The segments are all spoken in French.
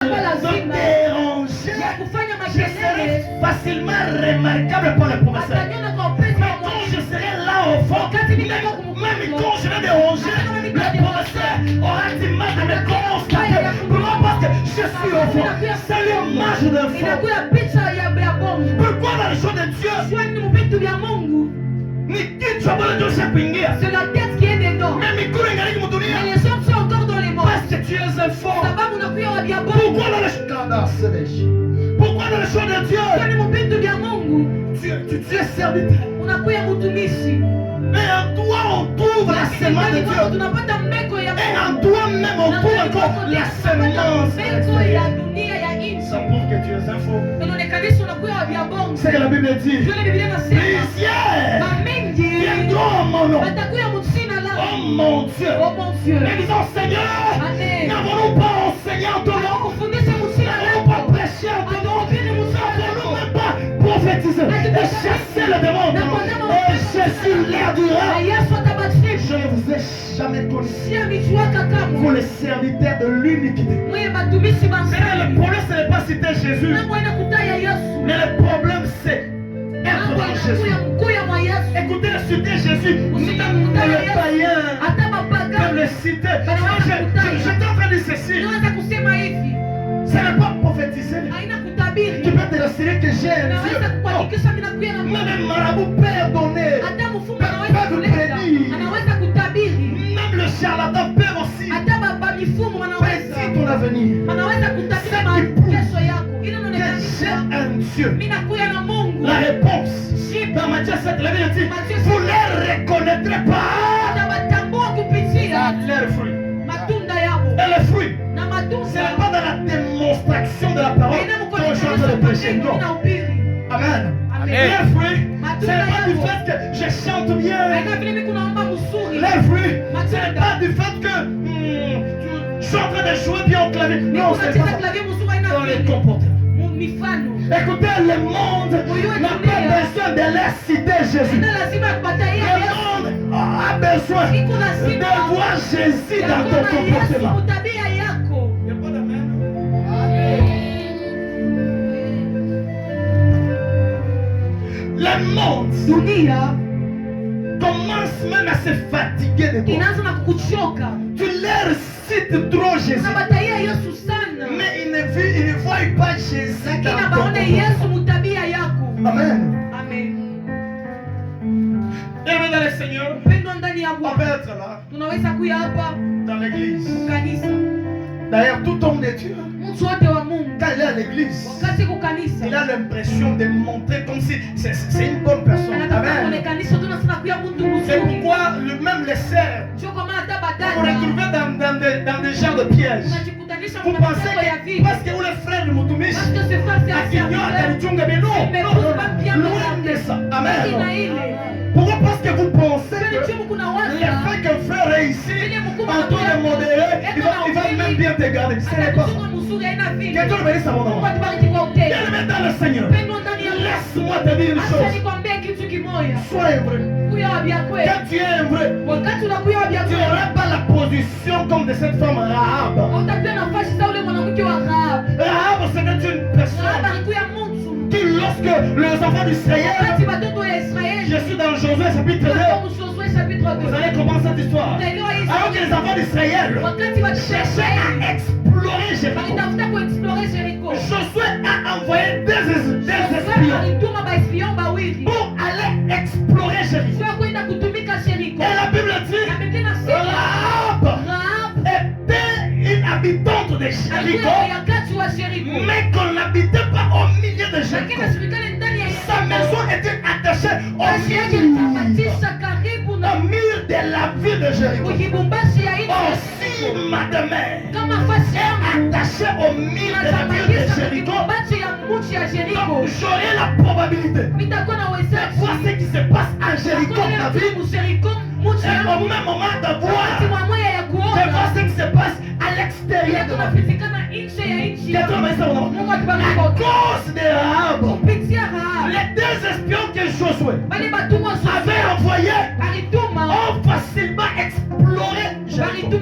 déranger, je serai facilement remarquable pour le professeur. Mais quand je serai là au fond, même quand je vais déranger, le professeur aura du mal à me constater. Pourquoi? Parce que je suis au fond. C'est l'image d'un fond. Pourquoi dans les choses de Dieu? C'est la tête qui est dedans. Mais les hommes sont encore dans les morts. Parce que tu es un fond. Pourquoi dans les Pourquoi dans les choses de Dieu? Tu es serviteur. Mais en toi on trouve la semence de Dieu. Et en toi-même on trouve encore la semence. Ça prouve que tu es un faux. C'est que la Bible dit. Plusieurs viendront en mon nom. Oh mon Dieu. Et disons Seigneur, n'avons-nous pas enseigné en ton nom? N'avons-nous pas prêché en ton nom? N'avons-nous même pas prophétisé et chassé le démon? Et Jésus leur dira, je ne vous ai jamais connu. Vous les serviteurs de l'uniquité. Mais le problème ce n'est pas citer Jésus. Mais le problème c'est être dans Jésus. Écoutez, citer Jésus, même le païen, même le citer. Je suis en train de dire ceci. Ce n'est pas prophétiser. Tu peux te rassurer que j'ai un Dieu. Même un marabout peut donner. Peut prédire. Même le charlatan peut aussi prédire ton avenir. C'est qui prouve que j'ai un Dieu. La réponse dans Matthieu 7, la Bible dit, vous ne les reconnaîtrez pas leurs fruits. Et les fruits, ce n'est pas dans la démonstration de la parole qu'on change le péché. Non. Amen. Les fruits, ce n'est pas du fait que je chante bien. Les fruits, ce n'est pas du fait que je suis en train de jouer bien au clavier. Non, c'est pas ça. Dans les comportements. Écoutez, le monde n'a pas besoin de la citer Jésus. Le monde a besoin de voir Jésus dans ton comportement. Il n'y a pas d'amen. Le monde commence même à se fatiguer de toi. Tu leur cites trop Jésus. Mais ils ne voient pas Jésus dans ton comportement. Amen. Amen dans le Seigneur. On peut être là. Dans l'église. D'ailleurs, tout homme de Dieu, quand il est à l'église, il a l'impression de montrer comme si c'est une bonne personne. Amen. C'est pourquoi même les sœurs, vous les trouvez dans des genres de pièges. Vous pensez que parce que vous les frères de Mutumishi, à Kinyo, à Kalichunga, mais non, loin de ça. Amen. Pourquoi? Parce que vous pensez que le fait qu'un frère réussit en train de modérer, il va même bien te garder. Ce n'est pas ça. Que Dieu bénisse à mon nom. Bien-aimé dans le Seigneur, laisse-moi te dire une chose. Sois vrai. Quand tu es vrai, tu n'auras pas la position comme de cette femme Rahab. Rahab, c'était une personne qui, lorsque les enfants d'Israël, je suis dans Josué chapitre 2, vous allez commencer cette histoire. Alors que les enfants d'Israël cherchaient à explorer Jéricho, Josué a envoyé des espions pour aller explorer Jéricho. Et la Bible dit, Rahab était une habitante de Jéricho, mais qu'on n'habitait pas au milieu de Jéricho. Sa maison était attachée au mur de la ville de Jéricho. Aussi ma demeure est attachée au mur de la ville de Jéricho. Donc j'aurai la probabilité de voir ce qui se passe à Jéricho dans la ville. Et au même moment de voir ce qui se passe à l'extérieur de ma vie. À cause de Rahab, les deux espions que Josué avait envoyés ont facilement exploré Jéricho. Vous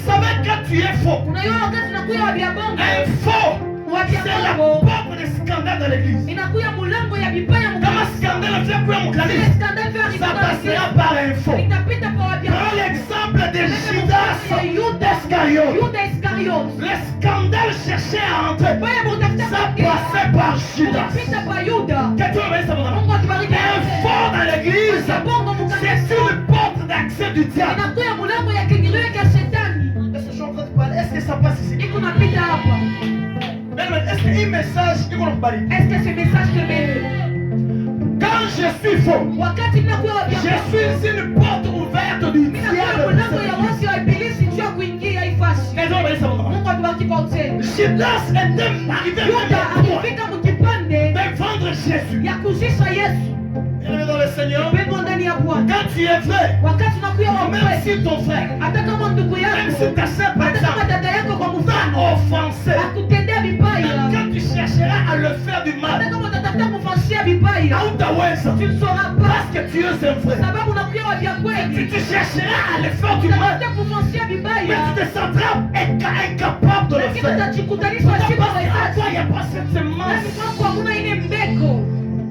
savez quand tu es faux, un faux, c'est la porte des scandales dans l'église. Quand un scandale vient pour l'église, ça passera par un faux. Prends l'exemple de Judas Iscariote. Le scandale cherchait à entrer, ça passait par Judas. Un faux dans l'église, c'est une porte d'accès du diable. Est-ce que je suis en train de parler? Est-ce que ça passe ici? Est-ce que un message, Est-ce que ce message te met? quand je suis faux, je suis une porte ouverte du diable. Judas était arrivé de vendre Jésus. Bien-aimé dans le Seigneur, quand tu es vrai, même si ton frère, même si ta soeur par exemple, t'a offensé, quand tu chercheras à le faire du mal, tu ne sauras pas parce que tu es un vrai. Tu chercheras à le faire du mal, mais tu te sentras incapable de le faire. Parce qu'à toi, il n'y a pas cette semence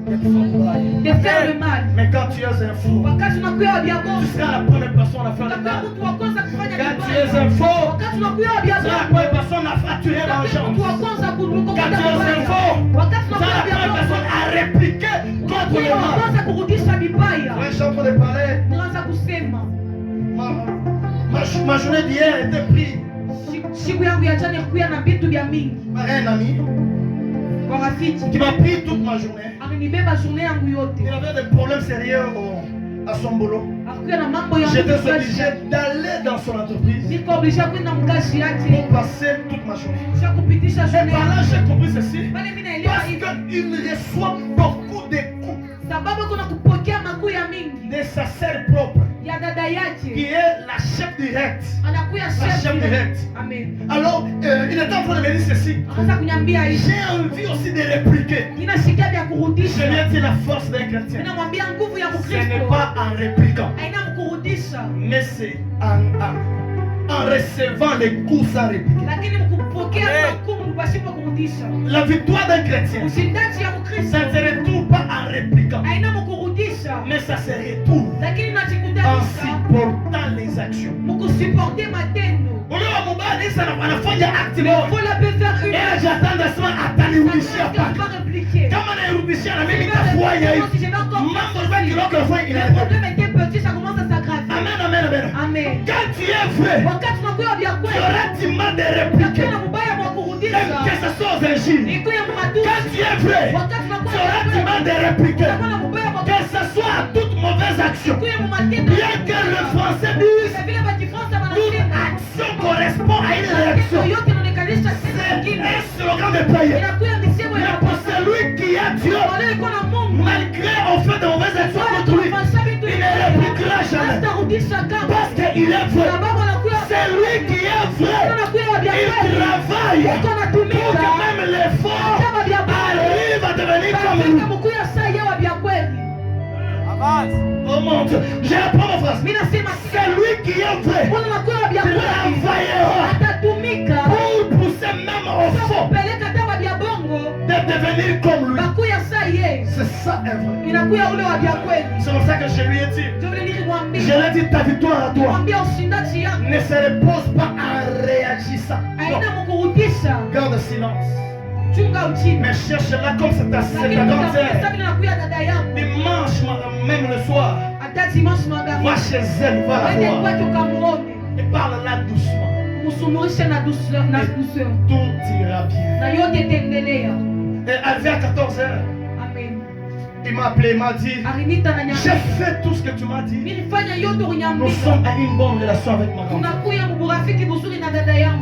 de faire le mal. Mais quand tu es un fou, tu seras la première personne à faire le mal. Quand tu es un faux, tu seras la première personne à fracturer l'enjeu. Quand tu es un faux, tu seras la première personne à répliquer contre le mal. Ouais, je suis en train de parler. Ma journée d'hier était prise par un ami qui m'a pris toute ma journée. Il avait des problèmes sérieux à son boulot. J'étais obligé d'aller dans son entreprise pour passer toute ma journée. Et par là, j'ai compris ceci. Parce qu'il reçoit beaucoup de coups de sa sœur propre, qui est la chef directe. Alors, il est en train de me dire ceci. J'ai envie aussi de répliquer. Je viens dire la force d'un chrétien. Ce n'est pas en répliquant, mais c'est en recevant les coups sans répliquer. La victoire d'un chrétien, ça ne se retrouve pas en répliquant, mais ça se retrouve en supportant les actions. Anafanya activement. Et j'attends de sema atanirudishia paka. Kama nairudishia na mimi nitafuaya hivi. Mambo mengi loko fanya inaendelea. Amen, amen, amen. Amen. Quand tu es vrai, tu auras du mal de répliquer. Même que ce soit aux injures. Quand tu es vrai, tu auras du mal de répliquer. Que ce soit à toute mauvaise action. Bien que le français dise toute action correspond à une réaction. C'est un slogan de prière. Mais pour celui qui a Dieu, malgré on fait de mauvaises actions contre lui, il ne répliquera jamais. Parce qu'il est vrai. C'est lui qui est vrai. Il travaille pour que même les forts arrivent à devenir comme lui. Oh mon Dieu, je reprends ma phrase. C'est lui qui est vrai. Travaillera pour pousser même au fond de devenir comme lui. C'est ça un vrai. C'est pour ça que je lui ai dit. Je lui ai dit ta victoire à toi ne se repose pas en réagissant. Non. Garde silence. Mais cherche-la comme c'est ta grande sœur. Dimanche, même le soir, va chez elle, va la voir. Et parle-la doucement. Et tout ira bien. Et arrivé à 14h, il m'a appelé, il m'a dit, j'ai fait tout ce que tu m'as dit. Nous sommes à une bonne relation avec ma grand-mère.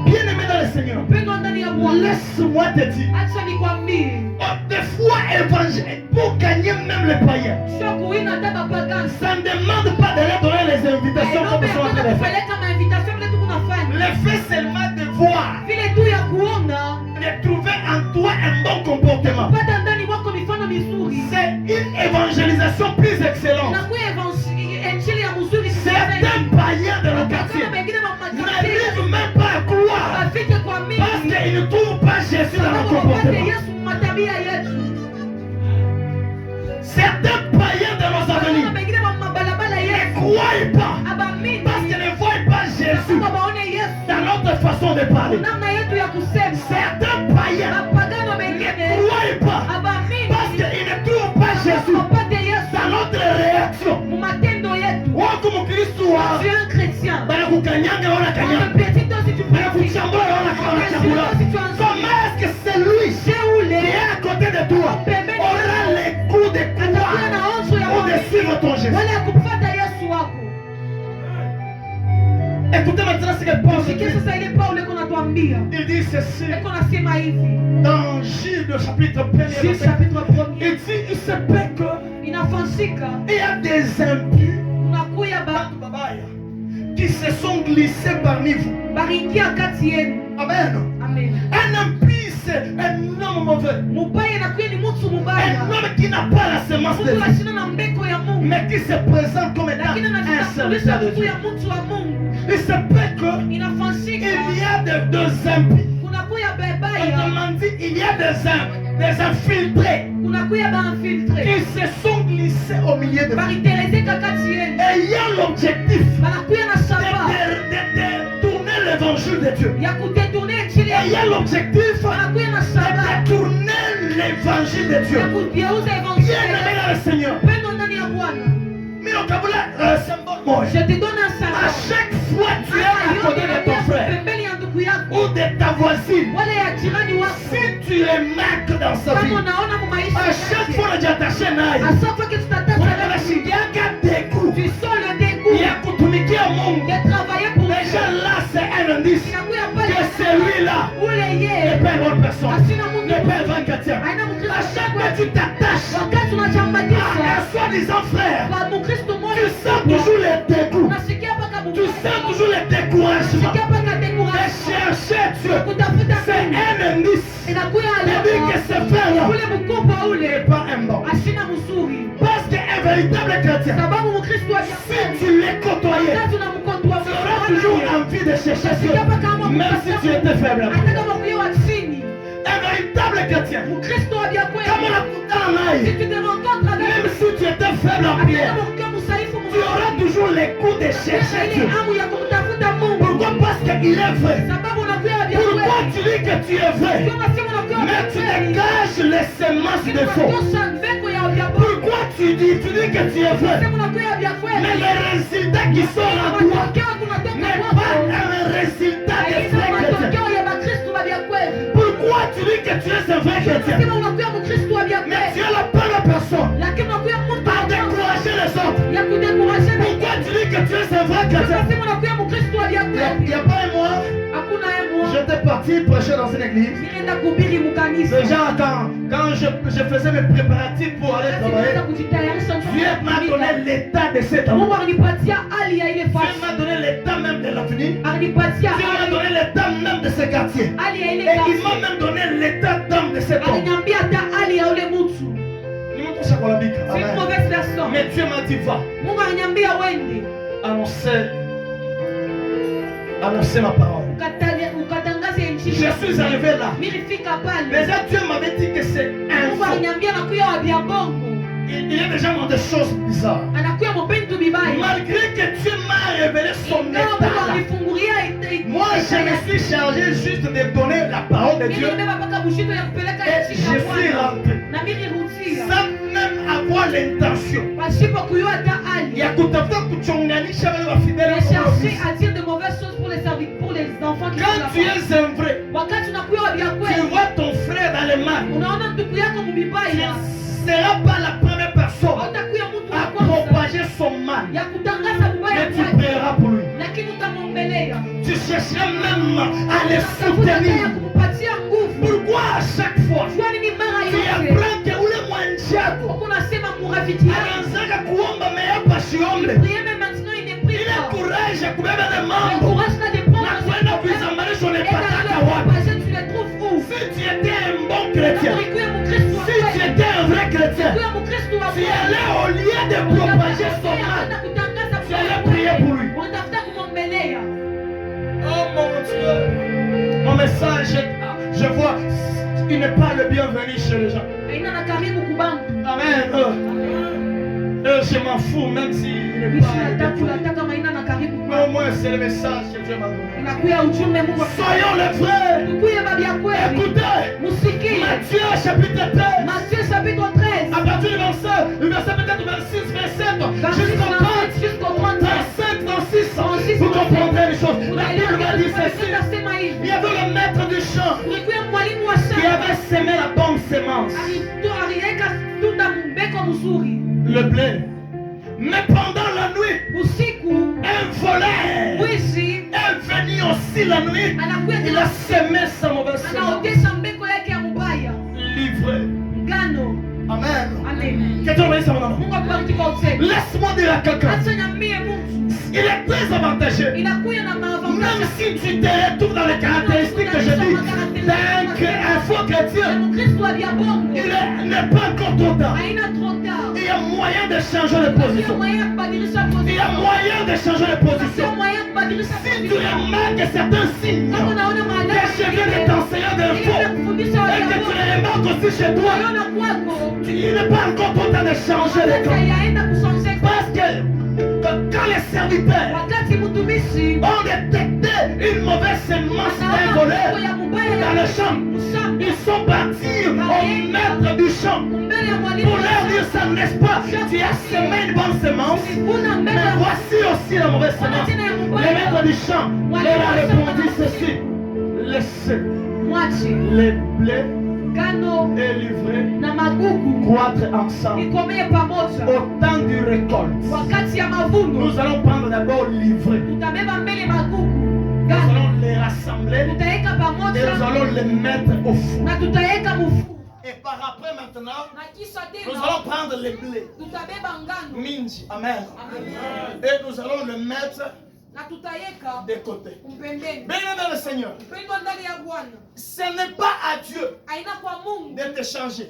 Bien aimé dans le Seigneur, laisse-moi te dire, des fois évangile pour gagner même les païens. Ça ne demande pas de leur donner les invitations comme ça. Le fait seulement de voir, vile tu ya kuona, de trouver en toi un bon comportement. kupata ndani mwako mifano mizuri. C'est une évangélisation plus excellente. Inakuwa injili ya mzuri. Certains païens de nos quartiers n'arrivent même pas à croire wafike kwa mimi parce qu'ils ne trouvent pas Jésus dans leur comportement. Yesu matabia yetu. Certains païens de nos avenirs ne croient pas parce qu'ils ne voient pas Jésus dans notre façon de parler. Certains païens ne croient pas parce qu'ils ne trouvent pas Jésus dans notre réaction. Tu es un chrétien. Comment est-ce que celui qui est à côté de toi aura les coups de croix ou de suivre ton Jésus? Écoutez maintenant ce que Paul dit. Il dit ceci dans Gilles le chapitre 1er. Il dit il se peut qu'il y a des impus qui se sont glissés parmi vous. Amen. Un impie, c'est un homme mauvais. Un homme qui n'a pas la semence de Dieu, mais qui se présente comme étant un serviteur de Dieu. Il se peut qu'il y a deux impies. Autrement dit, il y a des infiltrés qui se sont glissés au milieu de vous. Ayant l'objectif de tourner l'évangile de Dieu. Ayant l'objectif de tourner l'évangile de Dieu. Bien aimé dans le Seigneur. Mais au vocabulaire symbole, je te donne un symbole. À chaque fois tu es à côté de ton frère ou de ta voisine, si tu les marques dans sa vie, à chaque fois que tu attaches un aïe, tu sens le dégoût. Déjà là c'est un indice que celui-là n'est pas une bonne personne, n'est pas un vrai chrétien. À chaque fois que tu t'attaches à un soi-disant frère, tu sens toujours les dégoûts, tu sens toujours les découragements. Mais chercher Dieu, c'est un indice de dire que ce frère-là n'est pas un bon. Parce qu'un véritable chrétien, si tu l'es côtoyé, tu auras toujours envie de chercher Dieu, même si tu étais faible. Un véritable chrétien, comme on a dans l'œil, même si tu étais faible en prière, tu auras toujours les coups de chercher Dieu. Pourquoi? Parce qu'il est vrai. Pourquoi tu dis que tu es vrai, mais tu dégages les semences de faux? Pourquoi tu dis que tu es vrai, mais les résultats qui sont en toi n'est pas un résultat de vrai chrétien? Pourquoi tu dis que tu es un vrai chrétien, mais tu es la bonne personne à décourager les autres? Pourquoi tu dis que tu es un vrai chrétien? Il n'y a pas un mois, j'étais parti prêcher dans une église. Déjà quand je faisais mes préparatifs pour aller travailler, Dieu m'a donné l'état de cet homme. Dieu m'a donné l'état même de l'avenir. Dieu m'a donné l'état même de ce quartier. Et il m'a même donné l'état d'homme de cet homme. C'est une mauvaise personne. Mais Dieu m'a dit va. Annoncer ma parole. Je suis arrivé là. Déjà Dieu m'avait dit que c'est un faux. Il y a déjà des choses bizarres. Malgré que Dieu m'a révélé son état là, moi je me suis chargé juste de donner la parole de Dieu. Et je suis rentré sans même avoir l'intention. Il y a tout à dire de mauvaises choses pour les enfants qui quand tu es un vrai, tu vois ton frère dans le mal, tu ne seras pas la première personne à propager son mal, mais tu prieras pour lui. Tu chercheras même à les soutenir. Pourquoi à chaque fois tu apprends que ule mwanjako anaanzaga kuomba meapa shiombe ile courage ya kubeba na mambo na kwenda kuizambanisha unepata chrétien, si tu étais un vrai chrétien, tu allais au lieu de propager son mal, tu allais prier pour lui. Oh mon Dieu, mon message, je vois, il n'est pas le bienvenu chez les gens. Amen. Je m'en fous, même s'il n'est pas. Mais au moins, c'est le message que Dieu m'a donné. Soyons les vrais. Écoutez, Matthieu chapitre 13. À partir du verset peut-être 26, 27, jusqu'au 30, 35, 36, vous comprendrez les choses. La Bible va dire ceci. Il y avait le maître du champ qui avait semé la bonne sémence, le blé. Mais pendant la nuit, un voleur est venu aussi la nuit. Il a semé sa mauvaise sémence. Livré. Amen. Laisse-moi dire à quelqu'un, il est très avantageux, même si tu te retrouves dans les caractéristiques que je dis d'un faux chrétien, il n'est pas encore trop tard. Il y a moyen de changer de position. Il y a moyen de changer de position. Si tu remarques certains signes que je viens de t'enseigner d'infos et que tu les remarques aussi chez toi, il n'est pas encore trop tard de changer de camp. Parce que quand les serviteurs ont détecté une mauvaise sémence d'un voleur dans le champ, ils sont partis au maître du champ pour leur dire ça, n'est-ce pas? Tu as semé une bonne sémence, mais voici aussi la mauvaise sémence. Le maître du champ leur a répondu ceci: laissez les blés et livrés croître ensemble. Au temps du récolte, nous allons prendre d'abord livrer. Nous allons les rassembler et nous allons les mettre au four. Et par après maintenant, nous allons prendre les blés. Minji, amen. Et nous allons le mettre de côté. Bien-aimé le Seigneur, ce n'est pas à Dieu de te changer.